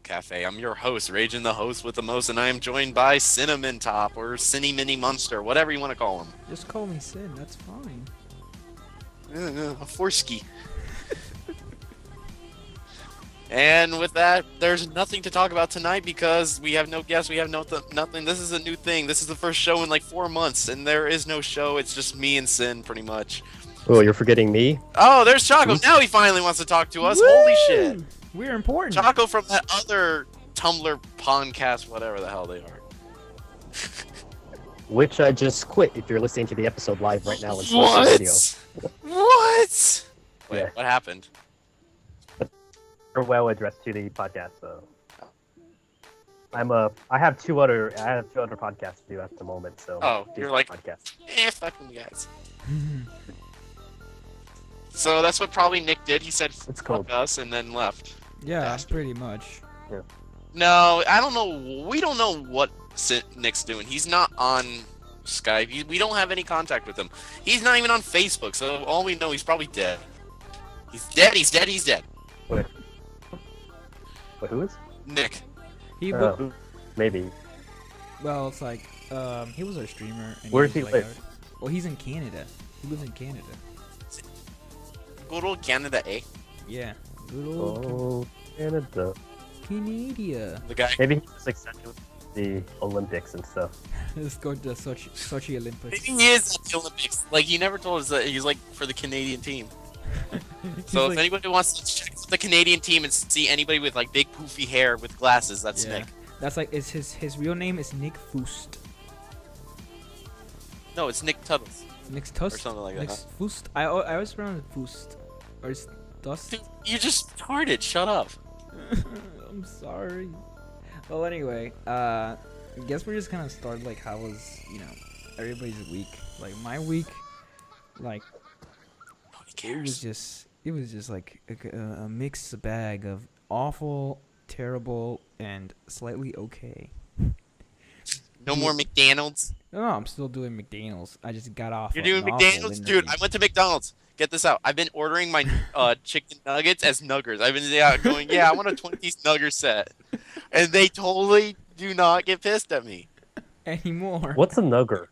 Cafe. I'm your host, Ragin the host with the most, and I am joined by Cinnamon Top, or Cinny Mini Monster, whatever you want to call him. Just call me Sin, that's fine. A Foreskie. And with that, there's nothing to talk about tonight because we have no guests, we have nothing. This is a new thing. This is the first show in like 4 months, and there is no show. It's just me and Sin, pretty much. Oh, you're forgetting me? Oh, there's Choco. Now he finally wants to talk to us. Woo! Holy shit. We're important. Choco from that other Tumblr podcast, whatever the hell they are. Which I just quit if you're listening to the episode live right now in What? video. What? Wait, Yeah. what happened? Well addressed to the podcast, so I have two other podcasts to do at the moment, so You're like, podcast. Fuck them guys. So that's what probably Nick did. He said, It's fuck cold. us, and then left. Yeah, Bastard. pretty much. No, I don't know. We don't know what Nick's doing. He's not on Skype. We don't have any contact with him. He's not even on Facebook, so all we know, he's probably dead. He's dead, he's dead, he's dead. Wait, who is? Nick. He Maybe. well, it's like he was our streamer. And Where does he was, live? Well, he's in Canada. He lives in Canada. Good old Canada, eh? Yeah. Good old Oh, Canada. Canada. The guy. Maybe he's like sent to the Olympics and stuff. Let's go to Sochi Olympics. Maybe he is at the Olympics. Like, he never told us that he's like for the Canadian team. So if like, anybody wants to check out the Canadian team and see anybody with like big poofy hair with glasses, that's yeah, Nick. that's like his real name is Nick Fust. No, it's Nick Tuttles. Nick's Tust. Or something like that, Nick's Fust. I always pronounce it Fust. Or it's Dust. Dude, you just farted. Shut up. I'm sorry. Well, anyway, I guess we're just gonna start like how was everybody's week. Like my week, like Nobody it cares. was just like a mixed bag of awful, terrible, and slightly okay. No more McDonald's. No, I'm still doing McDonald's. I just got off. You're like, doing an awful McDonald's, dude. I went to McDonald's. Get this out. I've been ordering my chicken nuggets as nuggers. I've been going, I want a 20-piece nugger set, and they totally do not get pissed at me. anymore. What's a nugger?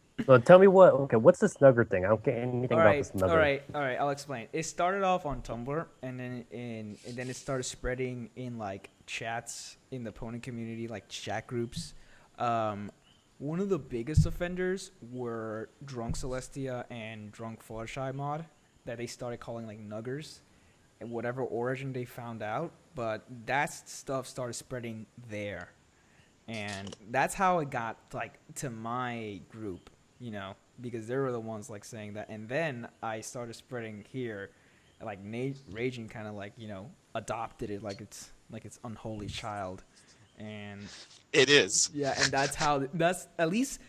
Tell me what. Okay, what's this nugger thing? I don't get anything about this nugger. All right. I'll explain. It started off on Tumblr, and then it started spreading in like chats in the pony community, like chat groups. One of the biggest offenders were Drunk Celestia and Drunk Fluttershy mod that they started calling like nuggers, and whatever origin they found out. But that stuff started spreading there, and that's how it got like to my group. Because they were the ones like saying that, and then I started spreading here, like Raging kind of like adopted it like it's unholy child, and It is. yeah, and that's at least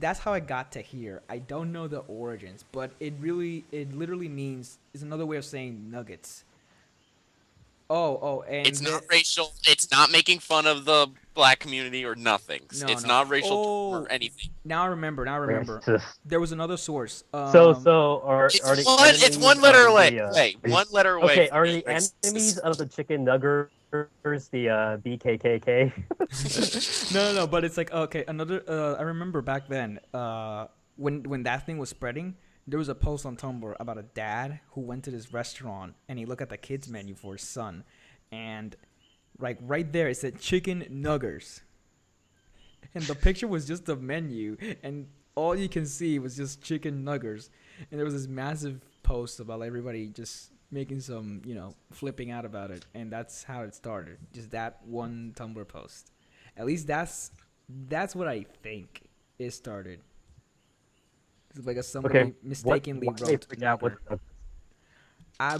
that's how I got to here. I don't know the origins, but it literally means it's another way of saying nuggets. And It's not racial. It's not making fun of the black community or nothing. No, It's no. not racial Oh. or anything. Now I remember. Racist. There was another source. So are It's the it's one enemies letter of away. the, Wait, one letter away. Okay, from are being the racist. enemies of the chicken nuggers the BKKK? No, but it's like okay. Another. I remember back then. When that thing was spreading, there was a post on Tumblr about a dad who went to this restaurant and he looked at the kids menu for his son, and like right there it said chicken nuggers, and the picture was just the menu, and all you can see was just chicken nuggers, and there was this massive post about everybody just making some flipping out about it, and that's how it started. Just that one Tumblr post. At least that's what I think it started. It's like somebody mistakenly Why they wrote freak out with nugger.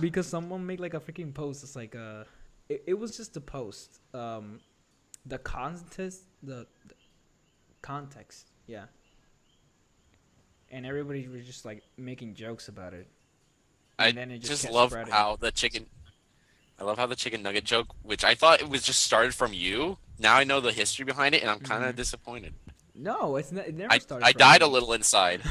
Because someone made like a freaking post. It's like it was just a post. The context, yeah. And everybody was just like making jokes about it. I And then it just kept love spreading. how the chicken. I love how the chicken nugget joke, which I thought it was just started from you. Now I know the history behind it, and I'm kind of disappointed. No, it never started. I from died me. a little inside.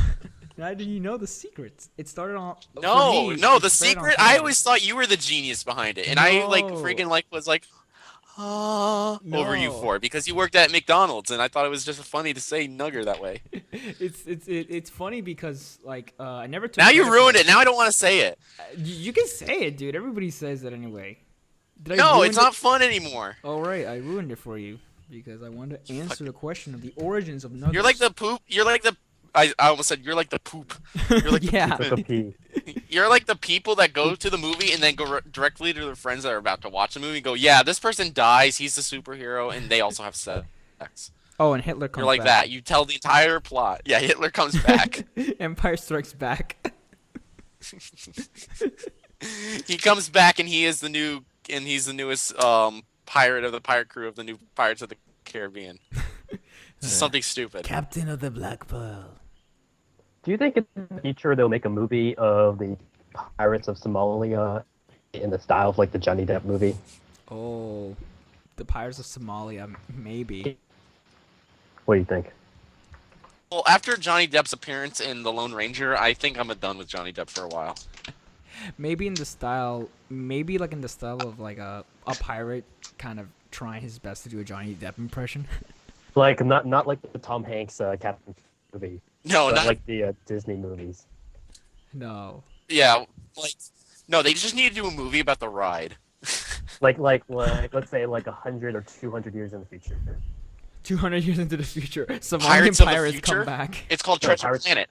How do you know the secrets? It started on. No, for me, no, it the spread on secret. I Tumblr. always thought you were the genius behind it, and I like No. freaking like was like, over you No. for it because you worked at McDonald's, and I thought it was just funny to say nugger that way. It's funny because like I never took. Now you credit for ruined it. Now I don't want to say it. You can say it, dude. Everybody says that anyway. Did I No, ruin it's it? not fun anymore. All right, I ruined it for you because I wanted to answer the question of the origins of nuggets. You're like the poop. You're like the. I almost said you're like the poop. You're like the Yeah. poop. Took a pee. You're like the people that go to the movie and then go directly to their friends that are about to watch the movie and go, yeah, this person dies, he's the superhero, and they also have sex. Oh, and Hitler comes You're like back. that. You tell the entire plot. Yeah, Hitler comes back. Empire Strikes Back. He comes back and he's the newest pirate of the pirate crew of the new Pirates of the Caribbean. Something stupid. Captain of the Black Pearl. Do you think in the future they'll make a movie of the Pirates of Somalia in the style of like the Johnny Depp movie? Oh, the Pirates of Somalia, maybe. What do you think? Well, after Johnny Depp's appearance in The Lone Ranger, I think I'm done with Johnny Depp for a while. Maybe in the style, maybe like in the style of like a pirate kind of trying his best to do a Johnny Depp impression. Like not like the Tom Hanks Captain movie. No, But not like the Disney movies. No. yeah. Like, no, they just need to do a movie about the ride. Like let's say like 100 or 200 years in the future. 200 years into the future, Somalian Pirates of the pirates future? come back. It's called No, Treasure Pirates- Planet.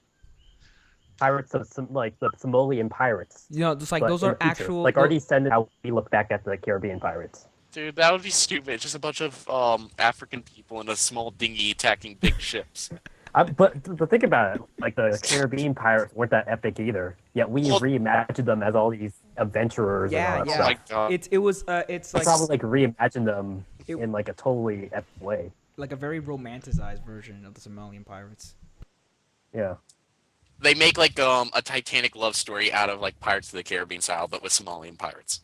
Pirates of like the Somalian pirates. You know, just like but those in are the future. actual. Like already send how we look back at the Caribbean pirates. Dude, that would be stupid. It's just a bunch of African people in a small dinghy attacking big ships. But think about it, like the Caribbean pirates weren't that epic either. Yet we Well- reimagined them as all these adventurers Yeah, and all that yeah. Oh my stuff. god. It's We like probably like reimagine them It- in like a totally epic way. like a very romanticized version of the Somalian pirates. Yeah. They make like a Titanic love story out of like Pirates of the Caribbean style, but with Somalian pirates.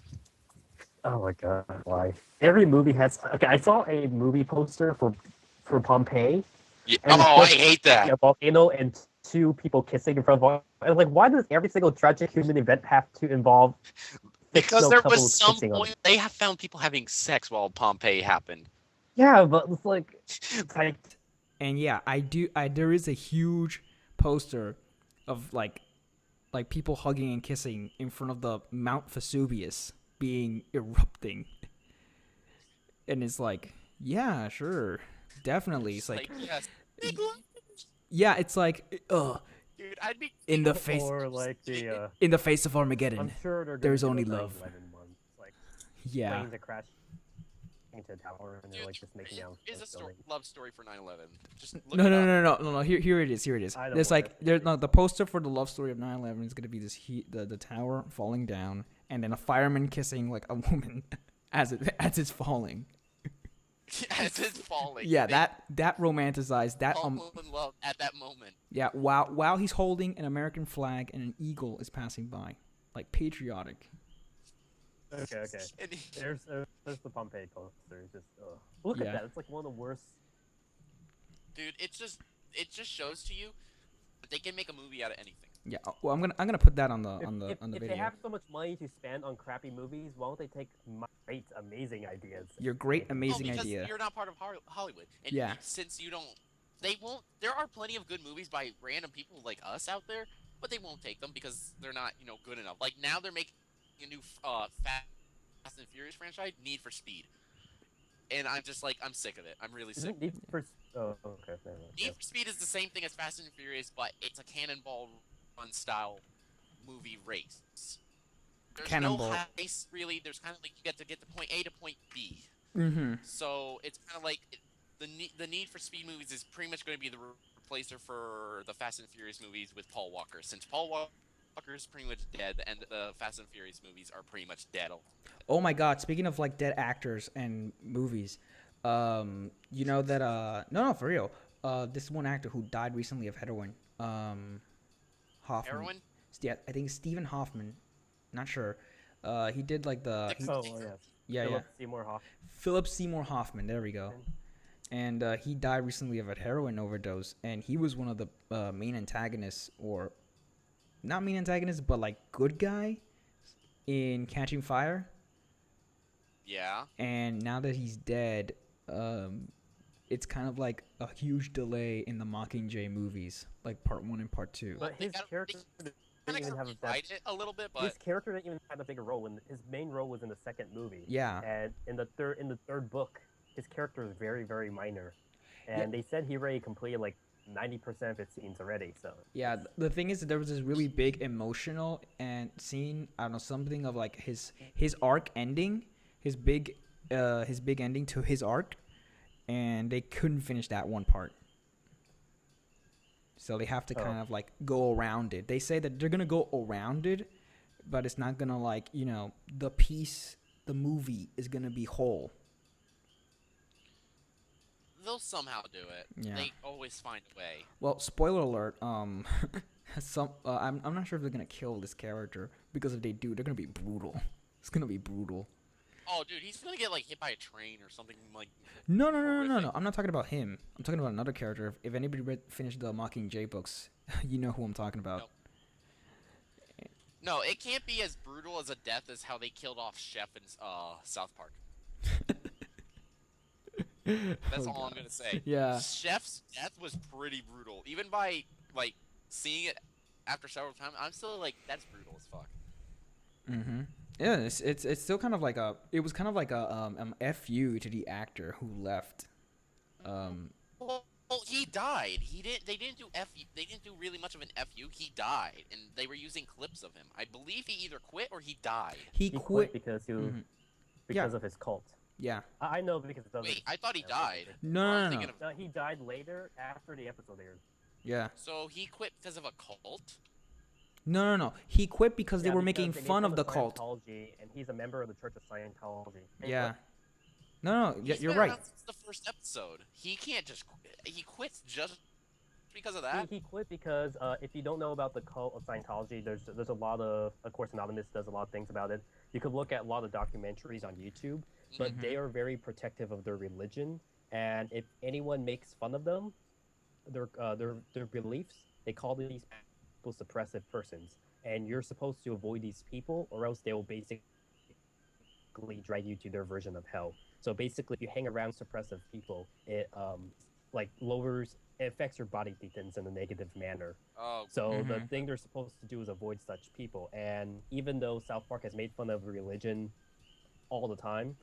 Oh my god, why? Every movie has. Okay, I saw a movie poster for Pompeii. Yeah. And Oh, I it's hate that. a volcano and two people kissing in front of. I was like, why does every single tragic human event have to involve? Because fictional there couples was some kissing on point they have found people having sex while Pompeii happened. Yeah, but it's like And yeah, there is a huge poster of like people hugging and kissing in front of the Mount Vesuvius being erupting. And it's like, yeah, sure. Definitely. It's like yes. yeah, it's like Dude, I'd be in the face or like the. in the face of Armageddon. I'm sure they're There's gonna only do a love. 9/11 one, like Yeah. planes that crash into a tower and they're like just making out. Is a like, buildings. love story for 9/11. Just look No, it no, up. no. Here it is. I don't There's want like the poster for the love story of 9/11 is gonna be this the tower falling down and then a fireman kissing like a woman as it's falling. As it's falling. Yeah, They that romanticized that fall in love at that moment. yeah, while he's holding an American flag and an eagle is passing by, like patriotic. Okay. And There's the Pompeii poster. It's just look Yeah. at that. It's like one of the worst. dude, it just shows to you that they can make a movie out of anything. Yeah, well, I'm gonna put that on the If they video. have so much money to spend on crappy movies, why don't they take my great, amazing ideas? Your great amazing because idea. you're not part of Hollywood. And Yeah. since you don't, they won't. There are plenty of good movies by random people like us out there, but they won't take them because they're not, good enough. Like now they're making a new Fast and Furious franchise, Need for Speed, and I'm just like, I'm sick of it. I'm really sick. Isn't Need for Oh, okay. Never mind. Need for Speed is the same thing as Fast and Furious, but it's a cannonball run style movie race. There's Cannonball. no heist really. There's kind of like you get to point A to point B. Mm-hmm. So it's kind of like the Need for Speed movies is pretty much going to be the replacer for the Fast and Furious movies with Paul Walker. Since Paul Walker is pretty much dead, and the Fast and Furious movies are pretty much dead. Oh my God! Speaking of like dead actors and movies, you know that no, for real. This one actor who died recently of heroin. Hoffman. Heroin? Yeah, I think Stephen Hoffman. Not sure. He did like the yeah. Philip Seymour Hoffman. Philip Seymour Hoffman. There we go. And he died recently of a heroin overdose, and he was one of the main antagonists, or not main antagonists, but like good guy in Catching Fire. Yeah. And now that he's dead, it's kind of like a huge delay in the Mockingjay movies, like part 1 and part 2. But his character didn't even have rewrite it a little bit, his but character didn't even have a bigger role. When his main role was in the second movie. Yeah. And in the third book, his character is very, very minor. And Yeah. they said he already completed like 90% of his scenes already. So Yeah, the thing is that there was this really big emotional and scene. I don't know, something of like his arc ending, his big ending to his arc, and they couldn't finish that one part. So they have to kind of like go around it. They say that they're gonna go around it, but it's not gonna like, you know, the movie is gonna be whole. they'll somehow do it. Yeah. They always find a way. Well, spoiler alert. I'm not sure if they're gonna kill this character, because if they do, they're gonna be brutal. It's gonna be brutal. Oh, dude, he's gonna get like hit by a train or something like. No. I'm not talking about him. I'm talking about another character. If anybody finished the Mockingjay books, you know who I'm talking about. Nope. No, it can't be as brutal as a death as how they killed off Chef in South Park. That's all I'm gonna say. Yeah. Chef's death was pretty brutal. Even by like seeing it after several times, I'm still like, that's brutal as fuck. Mm-hmm. Yeah, it's still kind of like it was kind of like a fu to the actor who left. Well, he died. They didn't do They didn't do really much of an fu. He died, and they were using clips of him. I believe he either quit or he died. He quit because Yeah. of his cult. Yeah. I know because it doesn't. Wait, I thought he died. No. He died later after the episode aired. Yeah. So he quit because of a cult? No. He quit because they were making they made fun of the cult. Scientology, and he's a member of the Church of Scientology. Yeah. No. Yeah, He's you're been right. around since the first episode. He can't just quit. He quits just because of that. He quit because if you don't know about the cult of Scientology, there's a lot of course, Anonymous does a lot of things about it. You could look at a lot of documentaries on YouTube, but they are very protective of their religion, and if anyone makes fun of them, their beliefs, they call these people suppressive persons, and you're supposed to avoid these people, or else they will basically drag you to their version of hell. So basically, if you hang around suppressive people, it it affects your body defense in a negative manner. Oh. So the thing they're supposed to do is avoid such people. And even though South Park has made fun of religion all the time,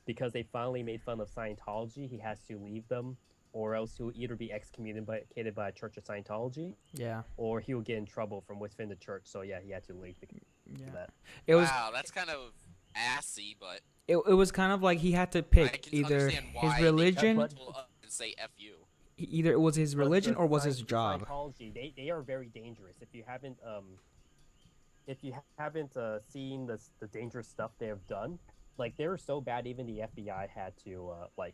because they finally made fun of Scientology, he has to leave them, or else he'll either be excommunicated by a Church of Scientology, Yeah. or he will get in trouble from within the church. So yeah, he had to leave because of that. It was Wow, that's kind of assy, but it was kind of like he had to I pick can either understand why his religion, But- people up and say "fu." either it was his religion But or was the his job. Scientology, they are very dangerous. If you haven't seen the dangerous stuff they have done, like they're so bad, even the FBI had to like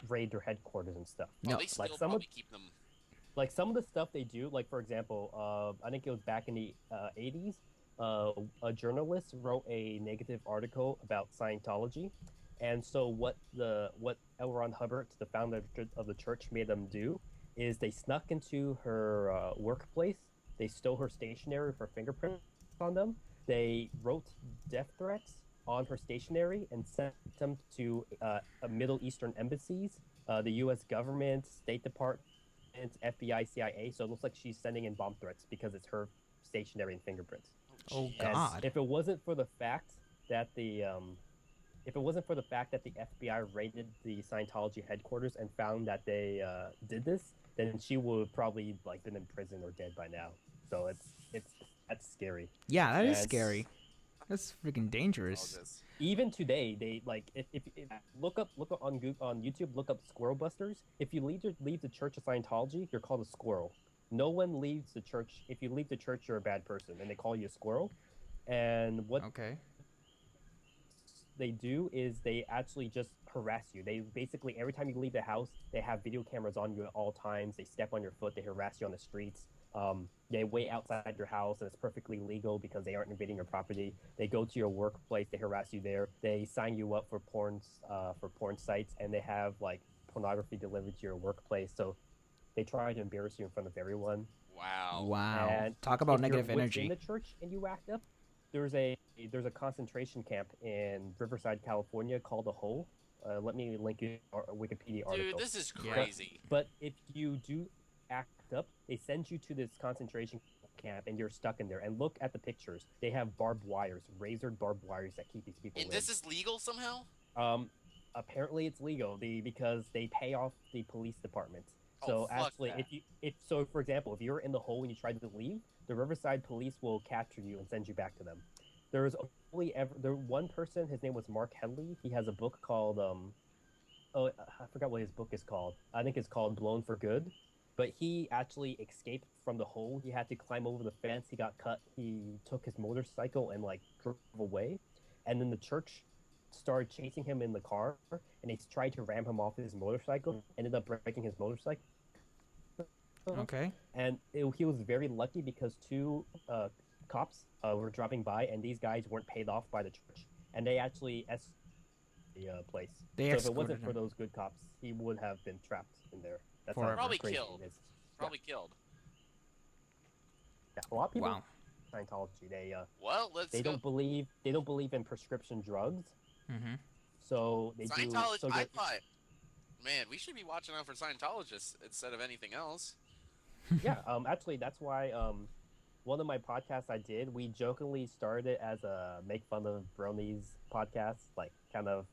raid their headquarters and stuff. Oh, No, they still like some probably of keep them. like some of the stuff they do, like for example, I think it was back in the 80s, a journalist wrote a negative article about Scientology, and so what L. Ron Hubbard, the founder of the church, made them do is they snuck into her workplace, they stole her stationery for fingerprints on them, they wrote death threats on her stationery and sent them to Middle Eastern embassies, the U.S. government, State Department, FBI, CIA. So it looks like she's sending in bomb threats because it's her stationery and fingerprints. Oh And God. if it wasn't for the fact that the FBI raided the Scientology headquarters and found that they did this, then she would have probably like been in prison or dead by now. So that's scary. Yeah, that is And scary. That's freaking dangerous. All this. Even today, they like if look up on YouTube, look up squirrel busters. If you leave the Church of Scientology, you're called a squirrel. No one leaves the church. If you leave the church, you're a bad person, and they call you a squirrel. And what Okay. they do is they actually just harass you. They basically, every time you leave the house, they have video cameras on you at all times. They step on your foot. They harass you on the streets. They wait outside your house, and it's perfectly legal because they aren't invading your property. They go to your workplace. They harass you there. They sign you up for porn sites, and they have like pornography delivered to your workplace. So they try to embarrass you in front of everyone. Wow. Wow. And Talk about if negative you're energy. within the church and you act up, there's a concentration camp in Riverside, California called the Hole. Let me link you a Wikipedia article. Dude, this is Yeah. crazy. But if you do act up, they send you to this concentration camp and you're stuck in there. And look at the pictures. They have barbed wires, razored barbed wires that keep these people And in. this is legal somehow? Apparently it's legal because they pay off the police department. Oh, So fuck actually, that. for example, if you're in the hole and you try to leave, the Riverside police will capture you and send you back to them. There one person. His name was Mark Headley. He has a book called I forgot what his book is called. I think it's called Blown for Good. But he actually escaped from the hole. He had to climb over the fence. He got cut. He took his motorcycle and like drove away. And then the church started chasing him in the car, and they tried to ram him off his motorcycle. Ended up breaking his motorcycle. Okay. And he was very lucky because two cops were driving by, and these guys weren't paid off by the church, and they actually the place. They so if it escorted wasn't for him. those good cops, he would have been trapped in there. That's Forever. how Probably crazy killed. it is. Probably killed. Yeah, a lot of people Wow. Scientology. Well, let's They go. don't believe in prescription drugs, Mm-hmm. so they do. Scientology. So I you're- thought, man, we should be watching out for Scientologists instead of anything else. yeah, actually, that's why one of my podcasts I did, we jokingly started it as a make fun of bronies podcast, like kind of.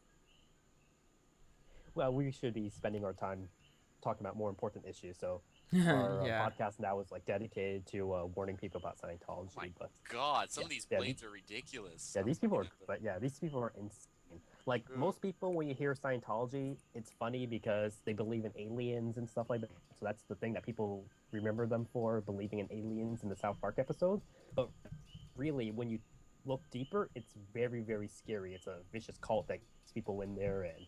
Well, we should be spending our time talking about more important issues. So our Yeah. podcast now is like dedicated to warning people about Scientology. Oh my but God, some Yeah, of these yeah, blades are ridiculous. yeah, I'm these people are. looking at But yeah, these people are insane. Like Ugh. most people, when you hear Scientology, it's funny because they believe in aliens and stuff like that. So that's the thing that people remember them for, believing in aliens in the South Park episode. But really, when you look deeper, it's very, very scary. It's a vicious cult that gets people in there, and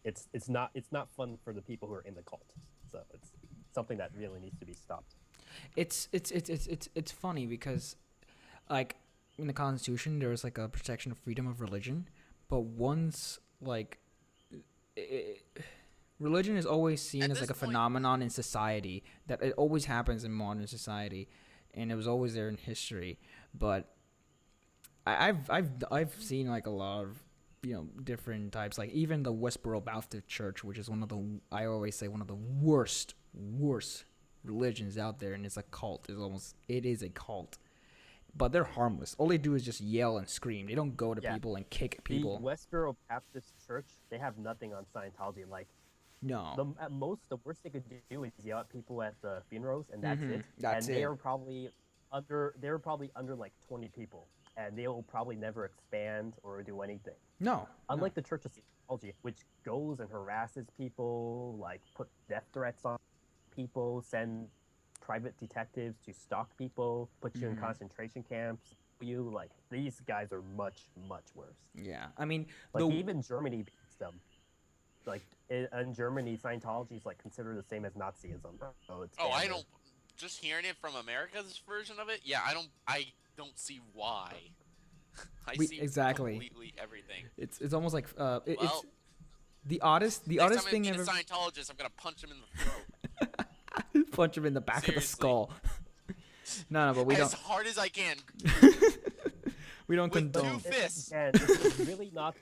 it's not fun for the people who are in the cult. So it's something that really needs to be stopped. It's funny because, like, in the Constitution there was like a protection of freedom of religion, but once like religion is always seen At as like a this point- phenomenon in society, that it always happens in modern society, and it was always there in history. But I've seen like a lot of different types, like even the Westboro Baptist Church, which is I always say one of the worst religions out there, and it's a cult. It is a cult. But they're harmless. All they do is just yell and scream. They don't go to Yeah. people and kick people. The Westboro Baptist Church, they have nothing on Scientology. Like No. at most, the worst they could do is yell at people at the funerals, and that's Mhm, it. that's and it. they're probably under like 20 people, and they will probably never expand or do anything. No. Unlike the Church of Scientology, which goes and harasses people, like put death threats on people, send private detectives to stalk people, put you in Mhm. concentration camps. These guys are much, much worse. Yeah. I mean, Like even Germany beats them. Like in Germany, Scientology is like considered the same as Nazism. So it's Oh, I damn don't. Just hearing it from America's version of it, yeah, I don't see why. I see exactly. completely everything. it's almost like Well, it's the oddest next thing time I meet ever. a Scientologist, I'm gonna punch him in the throat Punch him in the back of the Seriously. skull. No, but we as don't. hard as I can. We don't with condone. two fists. And it's really not.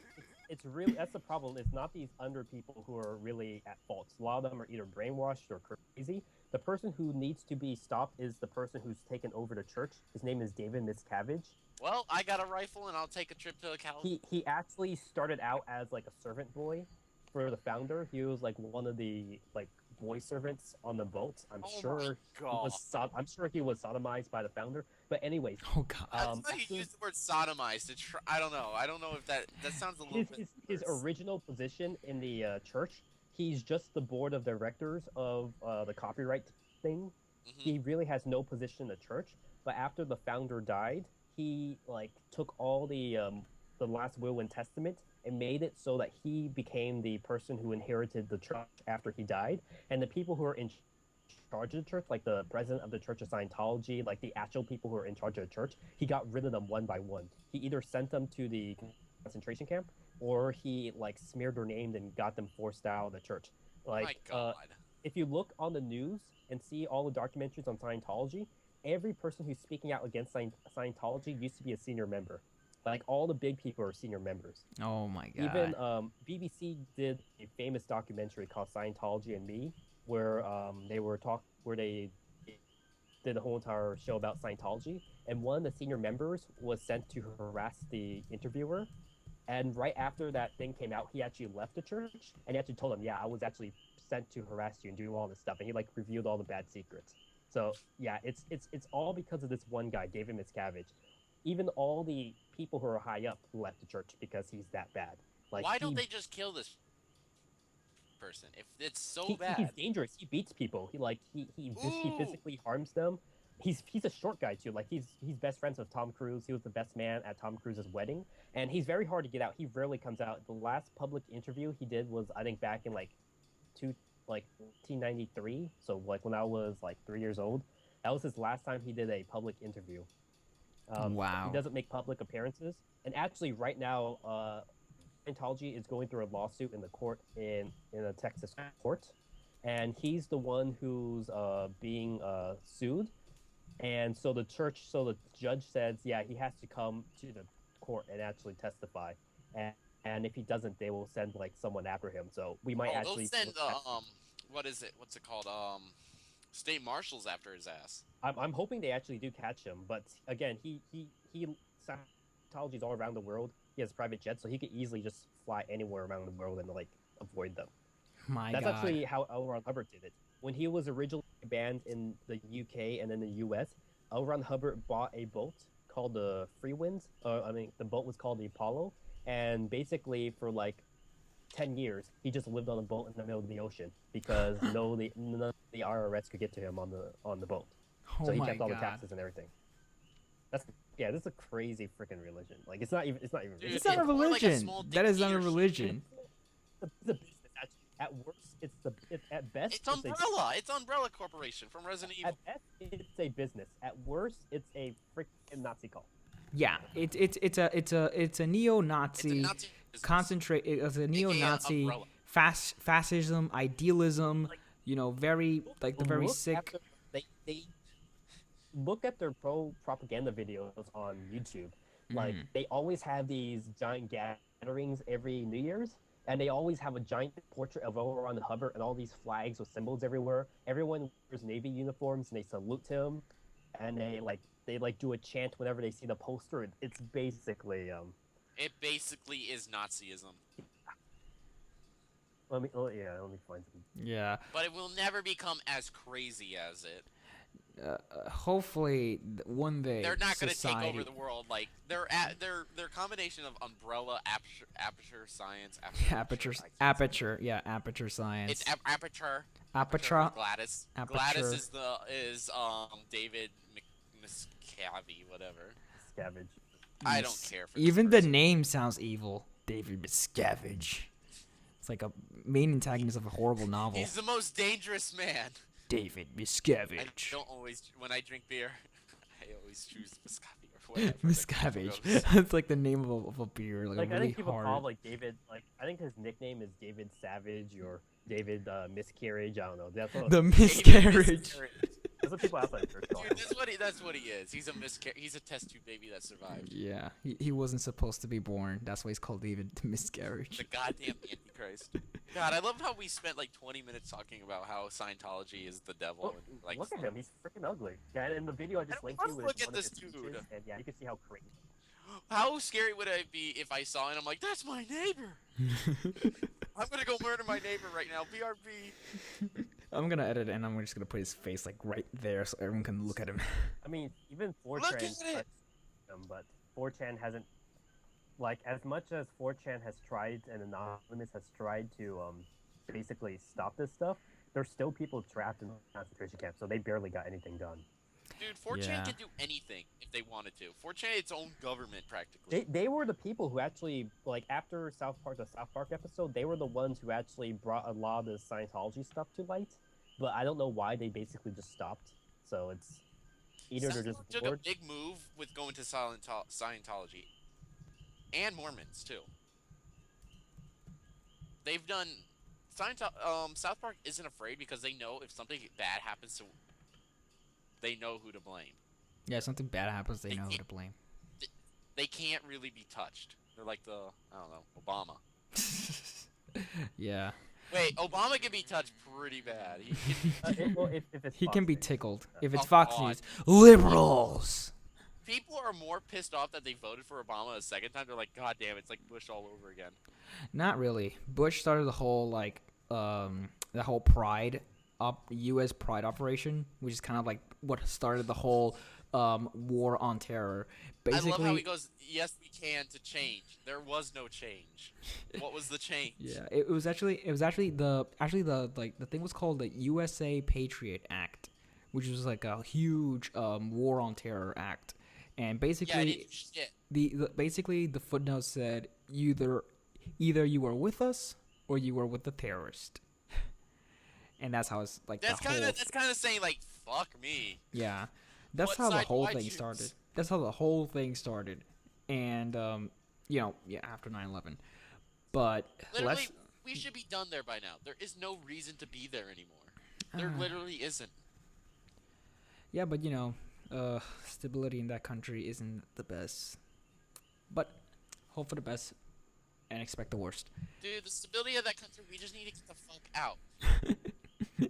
It's really that's the problem. It's not these under people who are really at fault. A lot of them are either brainwashed or crazy. The person who needs to be stopped is the person who's taken over the church. His name is David Miscavige. Well, I got a rifle and I'll take a trip to California. He actually started out as like a servant boy for the founder. He was like one of the like boy servants on the boat. I'm Oh sure my I'm sure he was sodomized by the founder. But anyways, Oh God. That's why he used the word sodomized to try. I don't know. I don't know if that sounds a little bit. his worse. original position in the church, he's just the board of directors of the copyright thing. Mhm. He really has no position in the church. But after the founder died, he like took all the last will and testament and made it so that he became the person who inherited the church after he died. And the people who are in charge of the church, like the president of the Church of Scientology, like the actual people who are in charge of the church, he got rid of them one by one. He either sent them to the concentration camp, or he like smeared their name and got them forced out of the church. My Like, God. if you look on the news and see all the documentaries on Scientology, every person who's speaking out against Scientology used to be a senior member. Like all the big people are senior members. Oh my god. Even BBC did a famous documentary called Scientology and Me, where they did a whole entire show about Scientology, and one of the senior members was sent to harass the interviewer. And right after that thing came out, he actually left the church, and he actually told them, "Yeah, I was actually sent to harass you and do all this stuff." And he like revealed all the bad secrets. So yeah, it's all because of this one guy, David Miscavige. Even all the people who are high up left the church because he's that bad. Like Why don't they just kill this person if it's so he's bad? dangerous. He beats people. He Ooh. physically harms them. He's a short guy too. Like he's best friends with Tom Cruise. He was the best man at Tom Cruise's wedding, and he's very hard to get out. He rarely comes out. The last public interview he did was I think back in like 1993. So like when I was like 3 years old, that was his last time he did a public interview. Wow. He doesn't make public appearances, and actually right now, Scientology is going through a lawsuit in the court in a Texas court, and he's the one who's being sued. And so the judge says, yeah, he has to come to the court and actually testify. And if he doesn't, they will send like someone after him. So we might actually They'll send what is it? What's it called? State marshals after his ass. I'm hoping they actually do catch him. But again, Scientology's all around the world. He has private jets, so he could easily just fly anywhere around the world and like avoid them. That's God. actually how L. Ron Hubbard did it. When he was originally banned in the UK and then the US, L. Ron Hubbard bought a boat called the Free Winds. The boat was called the Apollo, and basically for like 10 years, he just lived on a boat in the middle of the ocean because none of the IRS could get to him on the boat. So he kept all the taxes and everything. This is a crazy freaking religion. Like it's not even. Dude, It's not a religion. Like that is not a religion. It's a business. At worst, at best. It's Umbrella. It's Umbrella Corporation from Resident Evil. At best, it's a business. At worst, it's a freaking Nazi cult. Yeah, it's a neo-Nazi concentrate. It's a neo-Nazi fascism, idealism. Very like the very sick. They look at their propaganda videos on YouTube. Like they always have these giant gatherings every New Year's. And they always have a giant portrait of L. Ron Hubbard and all these flags with symbols everywhere. Everyone wears Navy uniforms and they salute him, and they do a chant whenever they see the poster. It's basically It basically is Nazism. Let me find some. Yeah. But it will never become as crazy as it. Hopefully, one day they're not going to take over the world. Like their combination of Umbrella, Aperture Science, Aperture Science. It's Aperture. Gladys. Aperture. Gladys is David Miscavige, whatever. Miscavige. I don't care for even the name sounds evil. David Miscavige. It's like a main antagonist of a horrible novel. He's the most dangerous man. David Miscavige. I don't always, when I drink beer, I always choose Miscavige or whatever. Miscavige. That's like the name of a beer. Like a I really think people hard... call like David. Like I think his nickname is David Savage or David Miscarriage. I don't know. That's what, the miscarriage. That's what people outside church call him. Dude, that's what he is. He's a test tube baby that survived. Yeah, he wasn't supposed to be born. That's why he's called David Miscarriage. The goddamn Antichrist. God, I love how we spent like 20 minutes talking about how Scientology is the devil. Look at him. He's freaking ugly. Yeah, in the video I just linked to. Look at this dude. And yeah, you can see how crazy. How scary would I be if I saw it and I'm like, that's my neighbor. I'm gonna go murder my neighbor right now. BRB. I'm gonna edit it and I'm just gonna put his face like right there so everyone can look at him. I mean, even 4chan touched him, but 4chan hasn't. Like, as much as 4chan has tried and Anonymous has tried to basically stop this stuff, there's still people trapped in concentration camps, so they barely got anything done. Dude, 4chan can do anything if they wanted to. 4chan its own government, practically. They were the people who actually, like, after the South Park episode, they were the ones who actually brought a lot of the Scientology stuff to light. But I don't know why they basically just stopped. So it's either they're just took bored. A big move with going to Scientology. And Mormons, too. They've done... South Park isn't afraid because they know if something bad happens to they know who to blame. Yeah, something bad happens, they know who to blame. They can't really be touched. They're like I don't know, Obama. Yeah. Wait, Obama can be touched pretty bad. If it's He Fox can be News. tickled. If it's Oh, Fox God. News, liberals. People are more pissed off that they voted for Obama a second time. They're like, God damn, it's like Bush all over again. Not really. Bush started the whole the whole U.S. Pride operation, which is kind of like what started the whole war on terror. Basically, I love how he goes, yes, we can to change. There was no change. What was the change? yeah, it was actually the thing was called the USA Patriot Act, which was like a huge war on terror act, and Yeah, I basically didn't shit. the footnote said either you were with us or you were with the terrorist, and that's how it's like That's the whole kind of saying like, fuck me. yeah, that's What how the side do whole I thing choose? started. That's how the whole thing started, and after 9/11, but Literally, we should be done there by now. There is no reason to be there anymore. There literally isn't. yeah, but stability in that country isn't the best, but hope for the best and expect the worst, Dude, the stability of that country, we just need to get the fuck out.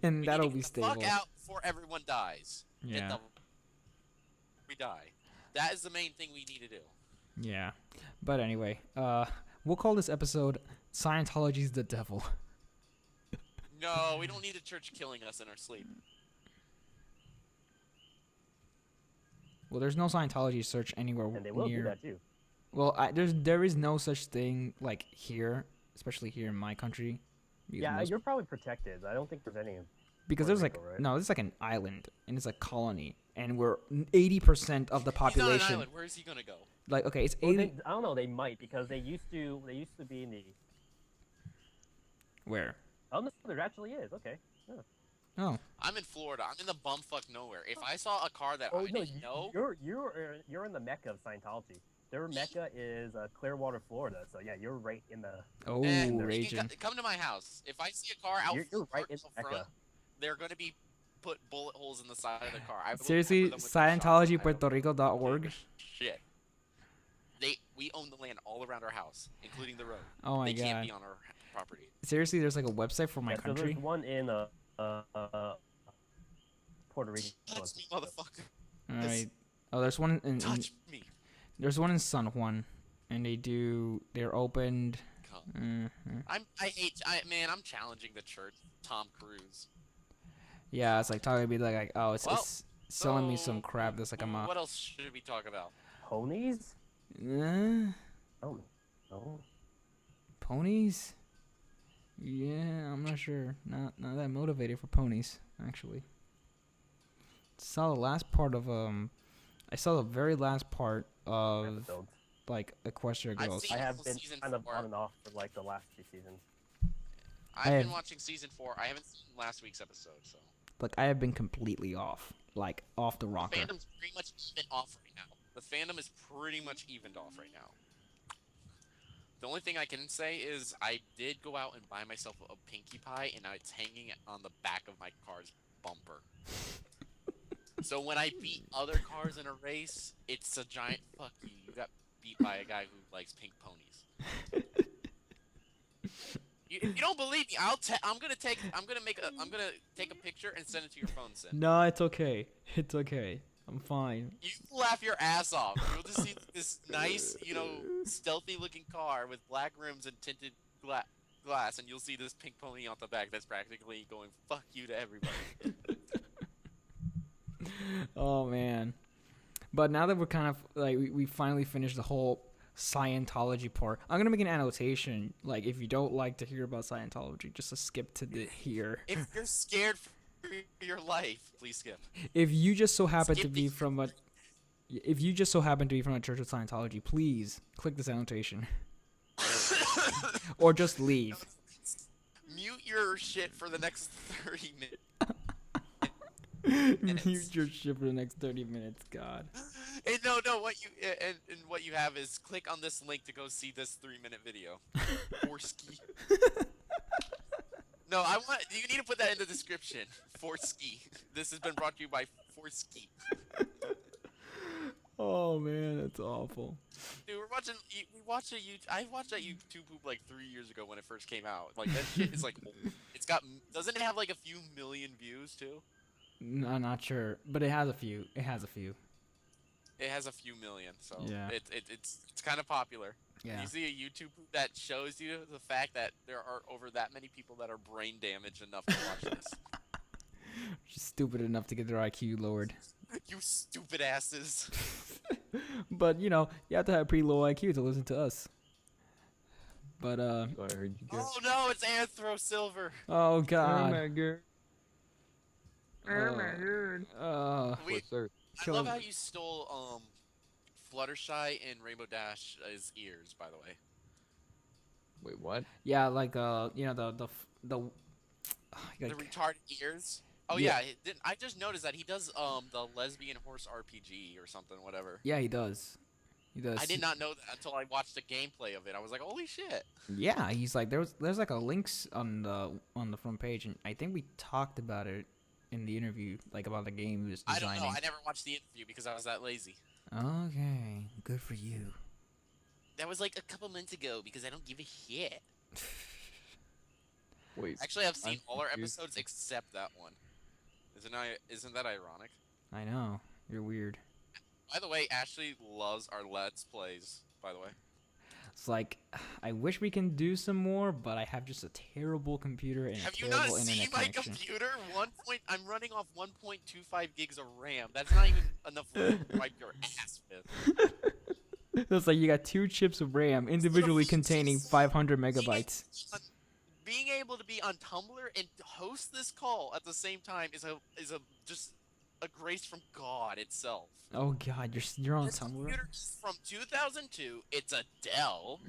and We that'll need to be get stable. the fuck out before everyone dies. Yeah. We die. That is the main thing we need to do. Yeah, but anyway, we'll call this episode "Scientology's the Devil." No, we don't need a church killing us in our sleep. Well, there's no Scientology search anywhere And they will do near. that too. Well, there is no such thing like here, especially here in my country. Because Yeah, most- you're probably protected. I don't think there's any. because Puerto there's Rico, like right? no, it's like an island and it's a colony, and we're 80% of the He's on an population. island. Where is he gonna go? Like okay, it's Well, 80. I don't know. They might because they used to be in the. Where? Oh no, there actually is. Okay. Yeah. Oh, I'm in Florida. I'm in the bumfuck nowhere. If I saw a car that Oh I no, didn't know, you're in the mecca of Scientology. Their mecca is Clearwater, Florida. So yeah, you're right in the. oh, you can Ragin. come to my house. If I see a car out You're right in front, the mecca. they're gonna be put bullet holes in the side of the car. I will Seriously, pepper them with shotguns. I don't ScientologyPuertoRico.org. give a Shit. We own the land all around our house, including the road. Oh my They can't god. be on our property. Seriously, there's like a website for my Yeah, so country. there's one in Puerto Rico. Touch me, motherfucker. All right. Oh, there's one in Touch me. there's one in San Juan, and they're opened. Come. I'm challenging the church. Tom Cruise. Yeah, it's like talking to me like oh, Well, it's selling me some So, crap. That's like I'm What else should we talk about? Ponies? uh, Oh no. ponies. Yeah, I'm not sure. Not that motivated for ponies actually. Saw the last part of I saw the very last part of Episodes. like Equestria I've Girls. seen- I have Season been season kind of 4. on and off for like the last 2 seasons. I've I been have- watching season 4. I haven't seen last week's episode, so Like I have been completely off, like off the the rocker. fandom's pretty much even off right now. The fandom is pretty much evened off right now. The only thing I can say is I did go out and buy myself a Pinkie Pie, and now it's hanging on the back of my car's bumper. So when I beat other cars in a race, it's a giant fuck you. You got beat by a guy who likes pink ponies. If you don't believe me, I'm gonna take a picture and send it to your phone, Sin. No, it's okay. It's okay. I'm fine. You laugh your ass off. You'll just see this nice, stealthy-looking car with black rims and tinted glass, and you'll see this pink pony on the back that's practically going "fuck you" to everybody. Oh man. But now that we're kind of like we finally finished the whole Scientology part, I'm gonna make an annotation. Like if you don't like to hear about Scientology, just to skip to the here. If you're scared for your life, please skip. If you just so happen to Skip be the- from a if you just so happen to be from a church of Scientology, please click this annotation. Or just leave. Mute your shit for the next 30 minutes. Mute your shit for the next 30 minutes, God. And no, what you have is click on this link to go see this 3-minute video. Foreskie. No, you need to put that in the description. Foreskie. This has been brought to you by Foreskie. Oh man, that's awful. Dude, we watched I watched that YouTube poop like 3 years ago when it first came out. Like that shit is like old. Doesn't it have like a few million views too? No, I'm not sure, but it has a few. It has a few. It has a few million, so Yeah. it's kind of popular. When Yeah. you see a YouTube poop that shows you the fact that there are over that many people that are brain damaged enough to watch this. Just stupid enough to get their IQ lowered. You stupid asses. But you know, you have to have pretty low IQ to listen to us. But So I heard you guys. Oh no, it's Anthro Silver. oh Oh god. my god. We, What's sir? I love how you stole Fluttershy and Rainbow Dash's ears, by the way. Wait, what? Yeah, like you know the The retarded ears. Oh Yeah. yeah, I just noticed that he does the lesbian horse RPG or something, whatever. yeah, he does. He does. I did not know that until I watched the gameplay of it. I was like, holy shit. Yeah, he's like there's like a links on the front page, and I think we talked about it in the interview, like about the game he was I designing. don't know. I never watched the interview because I was that lazy. Okay, good for you. That was like a couple months ago because I don't give a shit. Wait. Actually, I've seen I'm all our confused. episodes except that one. Isn't that ironic? I know you're weird. By the way, Ashley loves our Let's Plays, by the way. It's like I wish we can do some more, but I have just a terrible computer and Have a you not terrible seen internet my connection. computer? I'm running off 1.25 gigs of RAM. That's not even enough room to wipe your ass with. It's like you got 2 chips of RAM individually containing 500 megabytes. Being able to be on Tumblr and host this call at the same time is just a grace from God itself. Oh god, you're on This Tumblr. computer is from 2002. It's a Dell.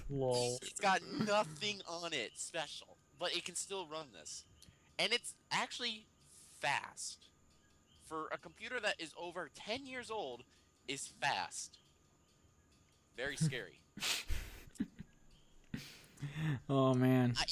Lol. It's got nothing on it special, but it can still run this. And it's actually fast. For a computer that is over 10 years old, is fast. Very scary. Oh man. I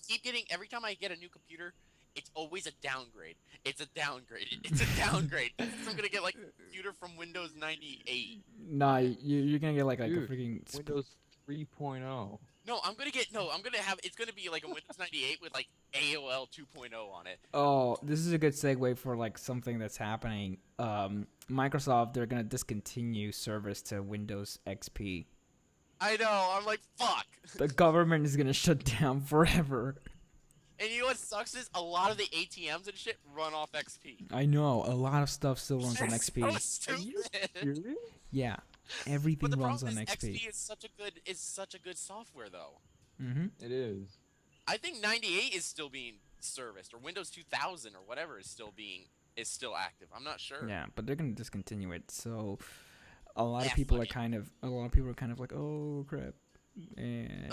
keep getting, every time I get a new computer, it's always a downgrade. It's a downgrade. It's a downgrade. I'm gonna get like a computer from Windows 98. Nah, you're gonna get like a Dude, freaking Windows 3.0. No, I'm gonna have, it's gonna be like a Windows 98 with like AOL 2.0 on it. Oh, this is a good segue for like something that's happening. Microsoft, they're gonna discontinue service to Windows XP. I know, I'm like, fuck. The government is gonna shut down forever. And you know what sucks is a lot of the ATMs and shit run off XP. I know, a lot of stuff still runs on It's XP. so stupid. Really? Yeah, everything But the runs problem on is XP. XP is such a good software though. Mm-hmm. It is. I think 98 is still being serviced, or Windows 2000 or whatever is still active. I'm not sure. Yeah, but they're gonna discontinue it. So a lot Yeah, of people fuck are kind of like, oh crap, and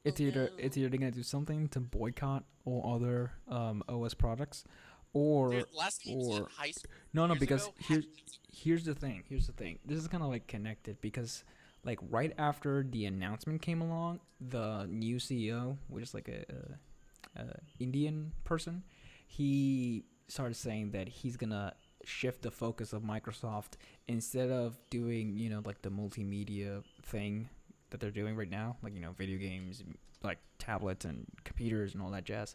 it's either they're gonna do something to boycott all other OS products, or Dude, last time I was in or high school, no, years because ago, here's the thing. This is kind of like connected because like right after the announcement came along, the new CEO, which is like a Indian person, he started saying that he's gonna shift the focus of Microsoft instead of doing like the multimedia thing that they're doing right now, like video games, like tablets and computers and all that jazz.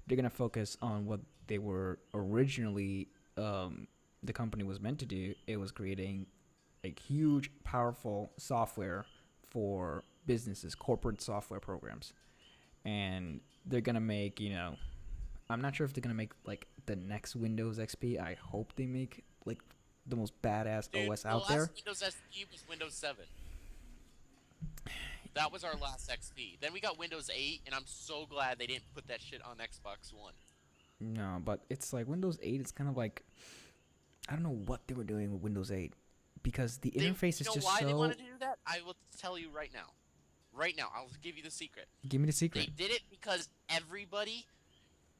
They're gonna focus on what they were originally the company was meant to do. It was creating a huge, powerful software for businesses, corporate software programs, and they're gonna make I'm not sure if they're gonna make like the next Windows XP. I hope they make like the most badass dude, OS the out last there. Windows XP was Windows 7. That was our last XP. Then we got Windows 8, and I'm so glad they didn't put that shit on Xbox One. No, but it's like Windows 8 is kind of like, I don't know what they were doing with Windows 8 because the interface is you know just why they so. wanted to do that? I will tell you right now. Right now, I'll give you the secret. Give me the They secret. did it because everybody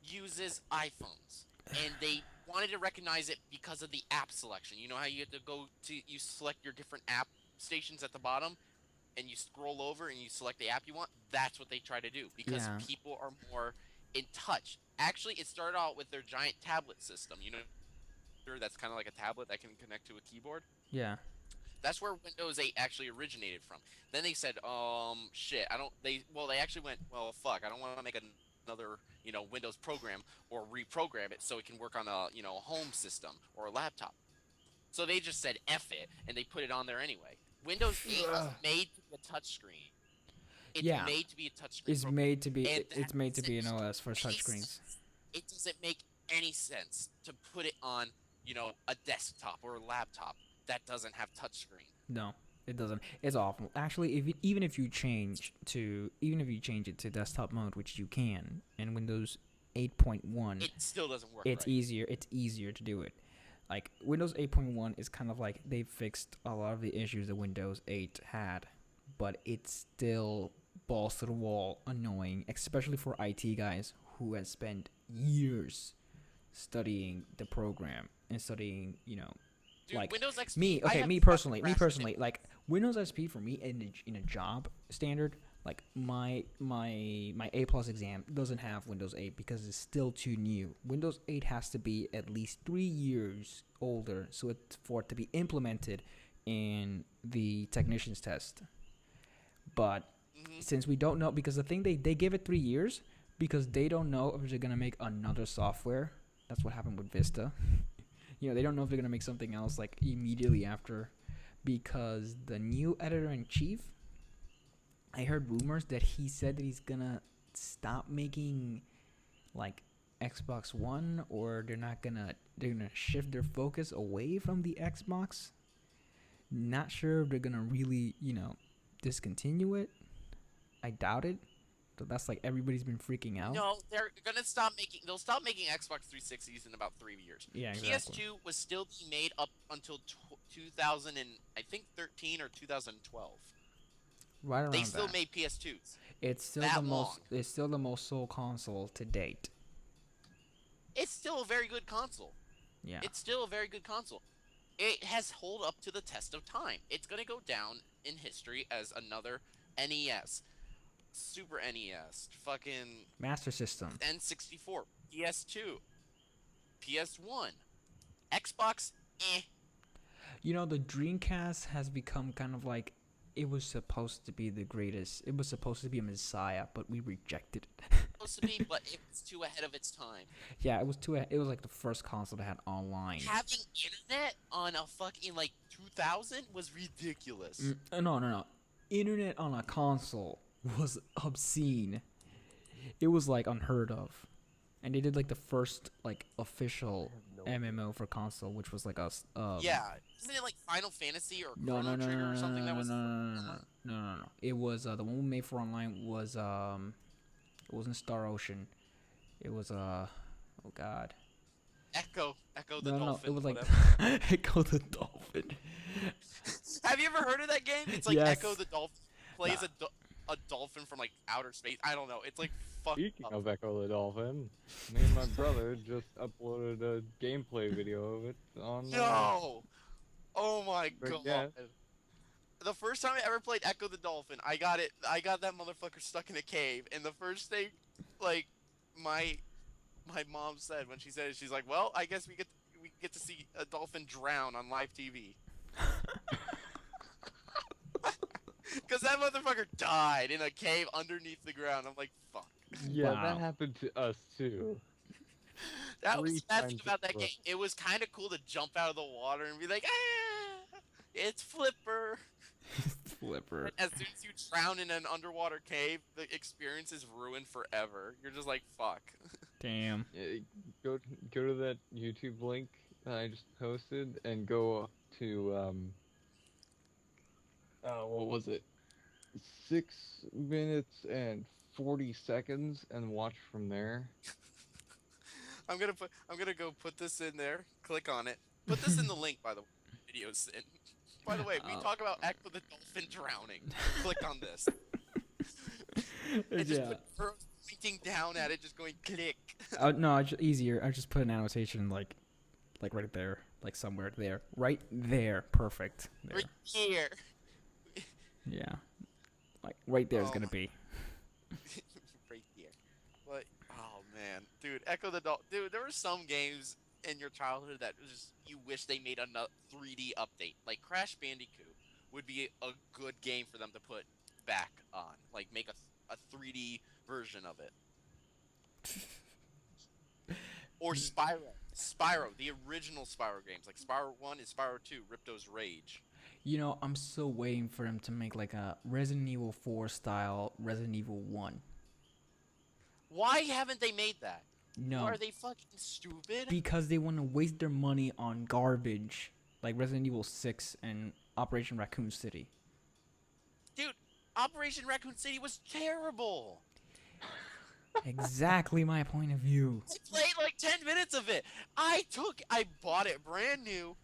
uses iPhones, and they wanted to recognize it because of the app selection. You know how you have to you select your different app stations at the bottom, and you scroll over and you select the app you want? That's what they try to do because Yeah. people are more in touch. Actually, it started out with their giant tablet system. that's kind of like a tablet that can connect to a keyboard. Yeah. That's where Windows 8 actually originated from. Then they said, shit, I don't. They actually went, well, fuck, I don't want to make another, Windows program or reprogram it so it can work on a, home system or a laptop. So they just said F it and they put it on there anyway. Windows 8 is made to be a touchscreen. It's Yeah. made to be a touchscreen. It's made to be. And It's made to be an doesn't OS for make any touchscreens. sense. It doesn't make any sense to put it on, a desktop or a laptop that doesn't have touchscreen. No, it doesn't. It's awful. Actually, even if you change it to desktop mode, which you can in Windows 8.1, It still doesn't work. it's right. easier. It's easier to do it. Like Windows 8.1 is kind of like they fixed a lot of the issues that Windows 8 had, but it's still balls to the wall annoying, especially for IT guys who has spent years studying the program and studying, Dude, like Windows XP. me personally, like Windows SP for me in a job standard, like my A+ exam doesn't have Windows 8 because it's still too new. Windows 8 has to be at least 3 years older for it to be implemented in the technician's test. But since we don't know, because the thing they give it 3 years because they don't know if they're gonna make another software. That's what happened with Vista. They don't know if they're gonna make something else like immediately after, because the new editor-in-chief, I heard rumors that he said that he's gonna stop making like Xbox One, or they're gonna shift their focus away from the Xbox. Not sure if they're gonna really, discontinue it. I doubt it. So that's like everybody's been freaking out. No, they'll stop making Xbox 360s in about 3 years. Yeah, exactly. PS2 was still being made up until 2000 and I think 13 or 2012. Right around They still that. made PS2s. It's still that the most. long. It's still the most sold console to date. It's still a very good console. Yeah. It's still a very good console. It has held up to the test of time. It's going to go down in history as another NES, Super NES, fucking Master System. N64, PS2, PS1, Xbox, The Dreamcast has become kind of like, it was supposed to be the greatest. It was supposed to be a messiah, but we rejected it. supposed to be, but it was too ahead of its time. Yeah, it was It was like the first console that had online. Having internet on a fucking 2000 was ridiculous. No. Internet on a console was obscene. It was like unheard of. And they did like the first like official MMO for console, which was like Yeah, isn't it like Final Fantasy or no Chrono Trigger or something that was? no. It was the one we made for online was it wasn't Star Ocean. It was oh god. Echo the Dolphin. No, it was like whatever. Echo the Dolphin. Have you ever heard of that game? It's like Yes. Echo the Dolphin plays a dolphin from like outer space. I don't know. It's like fucked Speaking up. of Echo the Dolphin, me and my brother just uploaded a gameplay video of it on. No! Oh my But god. yeah. The first time I ever played Echo the Dolphin, I got that motherfucker stuck in a cave, and the first thing, like, my mom said when she said it, she's like, well, I guess we get to see a dolphin drown on live TV. Because that motherfucker died in a cave underneath the ground. I'm like, fuck. Yeah, Wow. that happened to us too. That was Three the best thing times about that in a game. It was kind of cool to jump out of the water and be like, ah, it's Flipper. Flipper. As soon as you drown in an underwater cave, the experience is ruined forever. You're just like, fuck. Damn. Yeah, go to that YouTube link that I just posted and go to what was it? 6 minutes and 40 seconds and watch from there. I'm gonna go put this in there. Click on it. Put this in the link, by the way. Videos in. By the way, we talk about Echo the Dolphin drowning. Click on this. And just put arrows pointing down at it, just going click. No, easier. I just put an annotation like right there, like somewhere there, right there, perfect. There. Right here. Yeah, like right there is Oh gonna my- be. Right here. But oh man, dude, Echo the Dolphin. Dude, there were some games in your childhood that was just, you wish they made a 3D update? Like Crash Bandicoot would be a good game for them to put back on, like make a 3D version of it. Or Spyro, the original Spyro games, like Spyro 1 and Spyro 2, Ripto's Rage. You know, I'm still waiting for them to make like a Resident Evil 4 style Resident Evil 1. Why haven't they made that? No, Are they fucking stupid? because they want to waste their money on garbage like Resident Evil 6 and Operation Raccoon City. Dude, Operation Raccoon City was terrible. Exactly my point of view. I played like 10 minutes of it. I bought it brand new,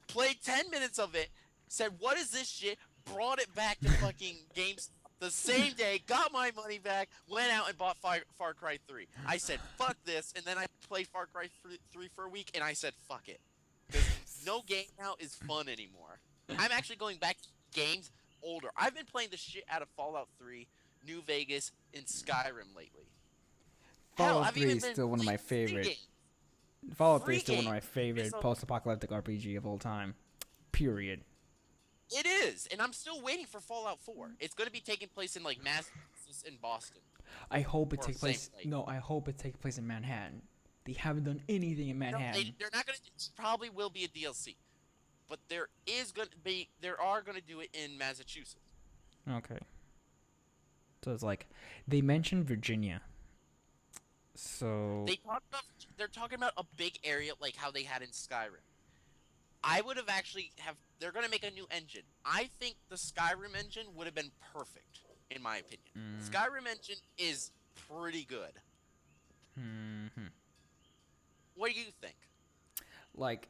played 10 minutes of it, said, what is this shit? Brought it back to fucking games the same day, got my money back, went out and bought Far Cry 3. I said, fuck this, and then I played Far Cry 3 for a week, and I said, fuck it. Because no game now is fun anymore. I'm actually going back to games older. I've been playing the shit out of Fallout 3, New Vegas, and Skyrim lately. Fallout 3 is still one of my favorite. Fallout 3 is still one of my favorite post-apocalyptic RPG of all time. Period. It is, and I'm still waiting for Fallout 4. It's going to be taking place in like Massachusetts and Boston. I hope it takes place. No, I hope it takes place in Manhattan. They haven't done anything in Manhattan. No, they're not going to. It probably will be a DLC, but there is going to be. There are going to do it in Massachusetts. Okay. So it's like they mentioned Virginia. So they're talking about a big area like how they had in Skyrim. I would have they're going to make a new engine. I think the Skyrim engine would have been perfect, in my opinion. Skyrim engine is pretty good. What do you think? Like,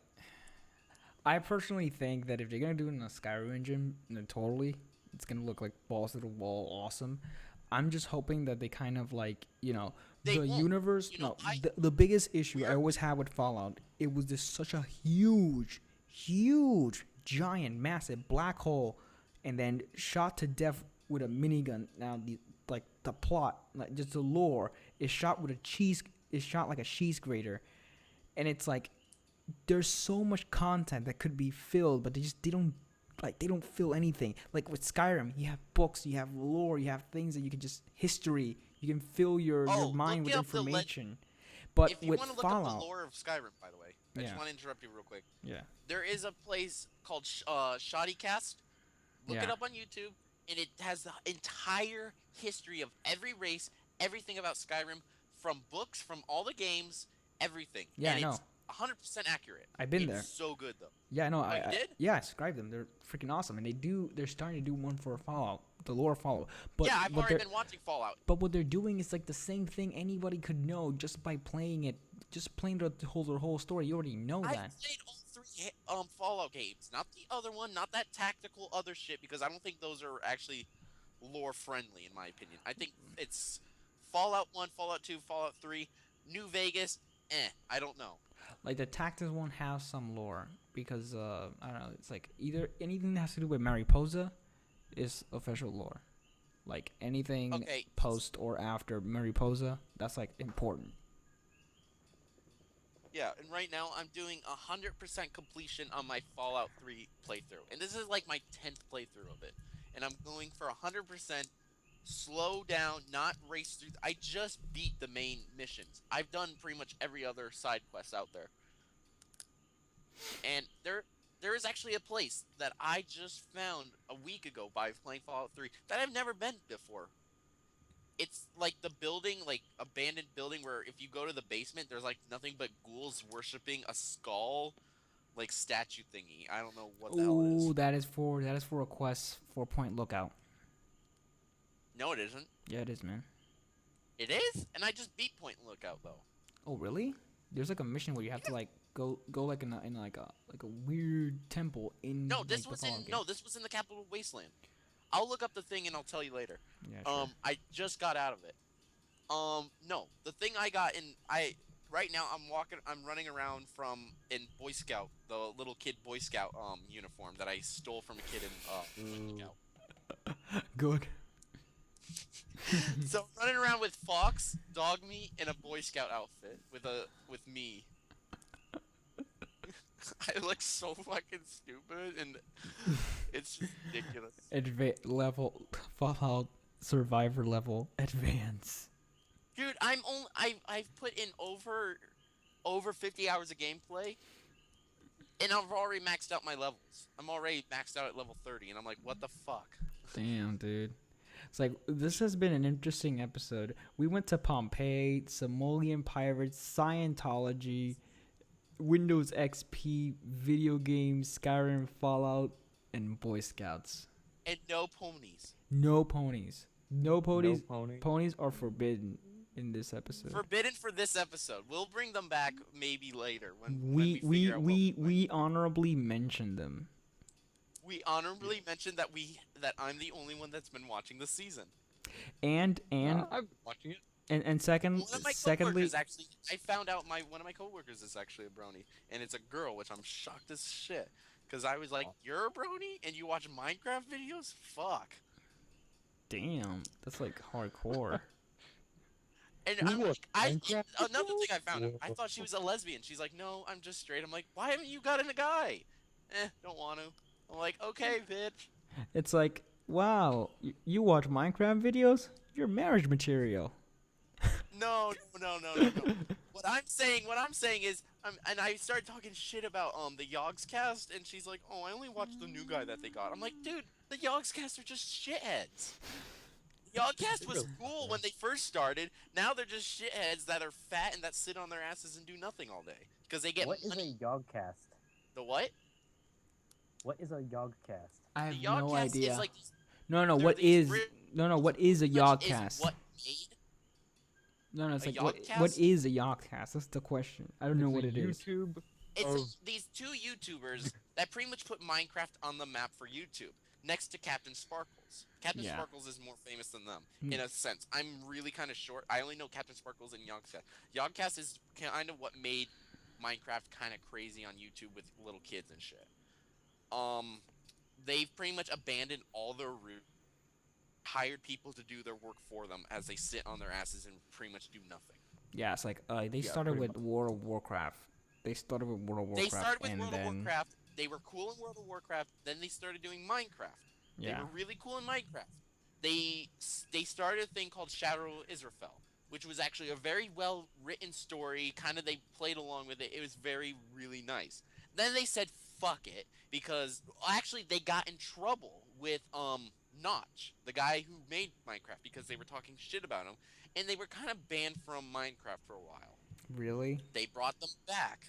I personally think that if they're going to do it in a Skyrim engine, then totally, it's going to look like balls to the wall awesome. I'm just hoping that they kind of like, you know, the universe. You know, the biggest issue I always had with Fallout, it was just such a huge, giant, massive black hole, and then shot to death with a minigun. Now, the plot, like just the lore, is shot with is shot like a cheese grater, and it's like there's so much content that could be filled, but they don't fill anything. Like with Skyrim, you have books, you have lore, you have things that you can just history. You can fill your mind with information. But if you with want to look Fallout, up the lore of Skyrim, by the way, I just want to interrupt you real quick. Yeah. There is a place called Shoddycast. Look it up on YouTube, and it has the entire history of every race, everything about Skyrim, from books, from all the games, everything. Yeah, and I know. It's 100% accurate. I've been there. It's so good though. Yeah, I know. You did? Yeah, I subscribed them. They're freaking awesome, and they're starting to do one for Fallout, the lore of Fallout. But yeah, I've already been watching Fallout. But what they're doing is like the same thing anybody could know just by playing it, just playing the whole story. You already know that. I've played all 3 Fallout games, not the other one, not that tactical other shit, because I don't think those are actually lore friendly in my opinion. I think it's Fallout 1, Fallout 2, Fallout 3, New Vegas. I don't know. Like the Tactics one has some lore because I don't know. It's like either anything that has to do with Mariposa is official lore. Like anything post or after Mariposa, that's like important. Yeah, and right now I'm doing 100% completion on my Fallout 3 playthrough, and this is like my 10th playthrough of it, and I'm going for 100%. Slow down, not race through. I just beat the main missions. I've done pretty much every other side quest out there. And there is actually a place that I just found a week ago by playing Fallout 3 that I've never been before. It's like the building, like abandoned building where if you go to the basement, there's like nothing but ghouls worshipping a skull, like statue thingy. I don't know what the hell it is. Ooh, that is for a quest 4-point lookout. No, it isn't. Yeah, it is, man. It is? And I just beat Point Lookout though. Oh, really? There's like a mission where you have to like go like in like a weird temple in. No, this like, was the in Fallout game. no, this was in the Capital Wasteland. I'll look up the thing and I'll tell you later. Yeah, sure. I just got out of it. No, the thing I got right now I'm running around in Boy Scout, the little kid Boy Scout uniform that I stole from a kid in Scout. Good. So I'm running around with Fox, Dog Meat, and a Boy Scout outfit with me. I look so fucking stupid, and it's just ridiculous. Level Fallout Survivor level advance. Dude, I've put in over 50 hours of gameplay, and I've already maxed out my levels. I'm already maxed out at level 30, and I'm like, what the fuck? Damn, dude. It's like, this has been an interesting episode. We went to Pompeii, Somalian pirates, Scientology, Windows XP, video games, Skyrim, Fallout, and Boy Scouts. And no ponies. No ponies. No ponies. No pony. Ponies are forbidden in this episode. Forbidden for this episode. We'll bring them back maybe later when we figure out we honorably mentioned them. We honorably mentioned that I'm the only one that's been watching this season. And I've been watching it. and One of my secondly, coworkers actually, I found out one of my coworkers is actually a brony, and it's a girl, which I'm shocked as shit. Because I was like, you're a brony and you watch Minecraft videos? Fuck. damn, that's like hardcore. And Who I'm was like, Minecraft another thing I videos? found out, I thought she was a lesbian. She's like, no, I'm just straight. I'm like, why haven't you gotten a guy? Don't want to. I'm like, okay, bitch. It's like, wow, you watch Minecraft videos? You're marriage material. No. What I'm saying is, and I started talking shit about the Yogs cast, and she's like, oh, I only watched the new guy that they got. I'm like, dude, the Yogs cast are just shitheads. The Yogcast was cool when they first started. Now they're just shitheads that are fat and that sit on their asses and do nothing all day because they get What is money. a Yogcast? The what? What is a Yogcast? I The have Yogcast no idea. is like No, they're what these is what is a which is Yogcast? what made No, it's a like what Yogcast? is a Yogcast? That's the question. I don't know It's what a it is. YouTube. it's these two YouTubers that pretty much put Minecraft on the map for YouTube next to Captain Sparkles. Captain Yeah. Sparkles is more famous than them in a sense. I'm really kind of short. I only know Captain Sparkles and Yogcast. Yogcast is kind of what made Minecraft kind of crazy on YouTube with little kids and shit. They've pretty much abandoned all their roots, hired people to do their work for them as they sit on their asses and pretty much do nothing. Yeah, it's like they started with World of Warcraft. They started with World of Warcraft, They started with and World then of Warcraft. They were cool in World of Warcraft. Then they started doing Minecraft. yeah, They were really cool in Minecraft. They started a thing called Shadow of Israfel, which was actually a very well written story. Kind of they played along with it. It was really nice. Then they said fuck it because actually they got in trouble with Notch, the guy who made Minecraft, because they were talking shit about him, and they were kind of banned from Minecraft for a while. really. They brought them back.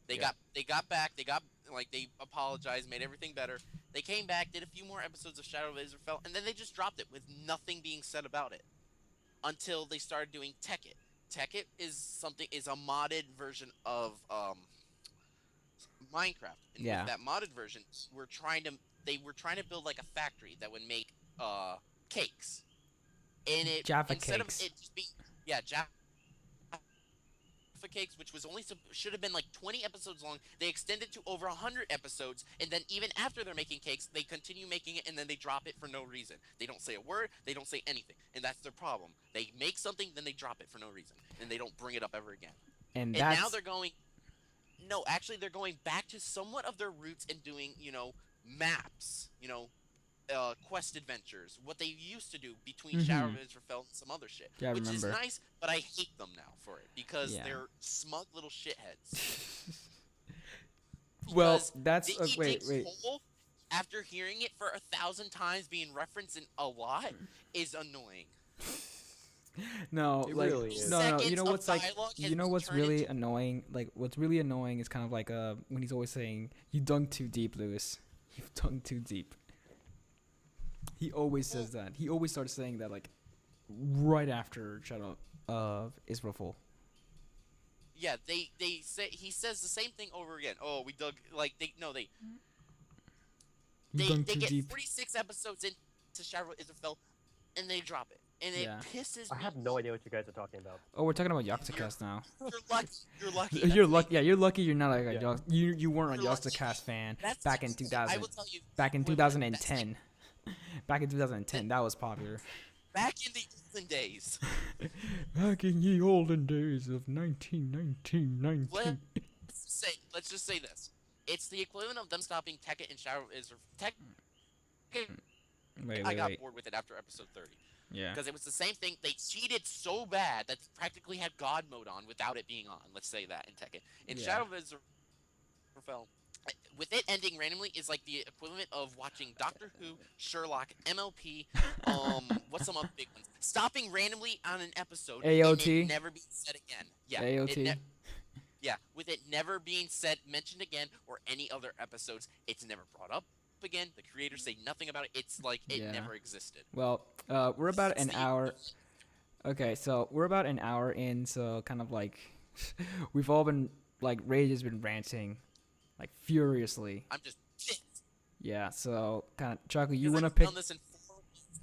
They Yeah. got back. They apologized, made everything better. They came back, did a few more episodes of Shadow of Israfel, and then they just dropped it with nothing being said about it until they started doing Tekkit. Tekkit is a modded version of Minecraft. And Yeah. with that modded version, they were trying to build like a factory that would make cakes. And it Jaffa instead cakes. of it just being Jaffa cakes, which was only should have been like 20 episodes long, they extended to over 100 episodes, and then even after they're making cakes, they continue making it, and then they drop it for no reason. They don't say a word, they don't say anything, and that's their problem. They make something, then they drop it for no reason, and they don't bring it up ever again. And And that's now they're going. No, actually, they're going back to somewhat of their roots and doing, maps, quest adventures, what they used to do between Shadow of Israfel and some other shit, Yeah, I which is remember. nice, but I hate them now for it because Yeah. they're smug little shitheads. well, Because that's Dicky wait. Cole, after hearing it for 1,000 times being referenced in a lot, is annoying. No, It like really is. no. Seconds You know of what's like? dialogue has You know been what's turned really into- annoying? Like what's really annoying is kind of like when he's always saying, "You dug too deep, Lewis. You've dug too deep." He always says that. He always starts saying that like right after Shadow of Israfel. Yeah, they say he says the same thing over again. Oh, we dug You they dug they too get deep. 46 episodes into Shadow of Israfel, and they drop it, and Yeah. it pisses I me. have no idea what you guys are talking about. Oh, we're talking about Yakuza now. You're lucky. You're lucky. You're lucky. Yeah, you're lucky. You're not like a Yeah. you weren't a You're lucky. Yakuza fan That's back in I 2000. will tell you. Back in wait, wait, 2010. Back in 2010, that was popular. Back in the olden days. Back in the olden days of 1919. Let's just say this. It's the equivalent of them stopping Tekken and Shadow is Tekken. Wait, I got wait. bored with it after episode 30 Yeah. because it was the same thing. They cheated so bad that they practically had God mode on without it being on. Let's say that in Tekken. In Yeah. Shadow of Israfel, with it ending randomly is like the equivalent of watching Doctor Who, Sherlock, MLP, what's some other big ones? Stopping randomly on an episode and AOT. it never being said again. Yeah. AOT. Yeah, with it never being mentioned again, or any other episodes, it's never brought up again. The creators say nothing about it. It's like it Yeah. never existed. Well, we're about It's an the- hour. Okay, so we're about an hour in, so kind of like we've all been like Rage has been ranting like furiously. I'm just pissed. Yeah, so kind of Choco, you 'Cause want to I've pick? done this in 4 weeks.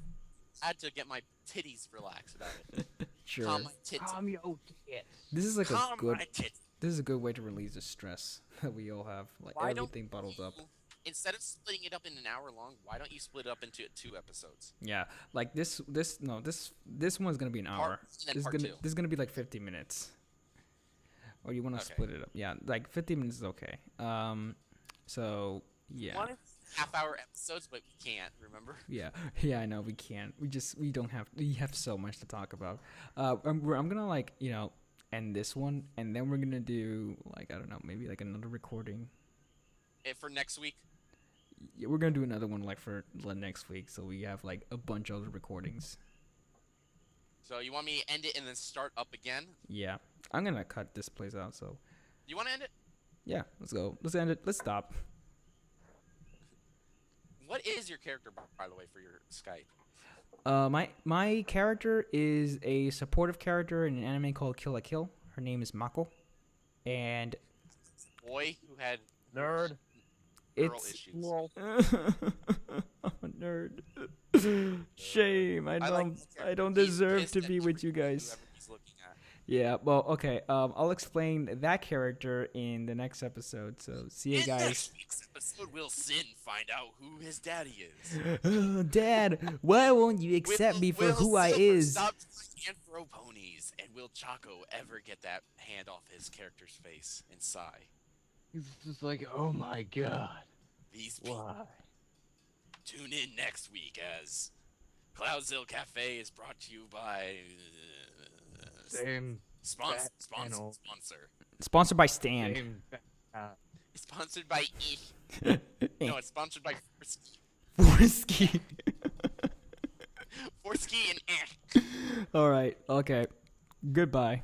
I had to get my titties relaxed about it. Sure. Calm my tits. Calm your tits. This is like a Calm good. my tits. This is a good way to release the stress that we all have. Like Why don't everything bottled up. Instead of splitting it up in an hour long, why don't you split it up into 2 episodes? Yeah, like this one's gonna be an hour. And then This is part gonna 2. this is gonna be like 50 minutes. Or you want to Okay. split it up? Yeah, like 50 minutes is okay. So yeah. One half-hour episodes, but we can't. Remember? Yeah, yeah, I know we can't. We don't have. We have so much to talk about. I'm gonna like end this one, and then we're gonna do like I don't know, maybe like another recording. For next week. Yeah, we're gonna do another one like for next week, so we have like a bunch of other recordings. So you want me to end it and then start up again? Yeah, I'm gonna cut this place out. So You want to end it? yeah, let's go. Let's end it. Let's stop. What is your character, by the way, for your Skype? My character is a supportive character in an anime called Kill la Kill. Her name is Mako, and Boy who had Nerd. girl it's issues. Lol. I'm a nerd. Shame. I like don't. the I don't He's deserve pissed to at be with you whoever guys. he's looking at. Yeah. Well. Okay. I'll explain that character in the next episode. So see you In guys. next week's episode, will Sin find out who his daddy is? Dad, why won't you accept me for Will who I Silver is? stop trying and throw ponies, and will Choco ever get that hand off his character's face and sigh? He's just like, oh my god. These people. Why? Tune in next week as CloudsDale Cafe is brought to you by Same. sponsor. Sponsored by Stan. Same. It's sponsored by No, it's sponsored by Foreskie. Foreskie and All right. Okay. Goodbye.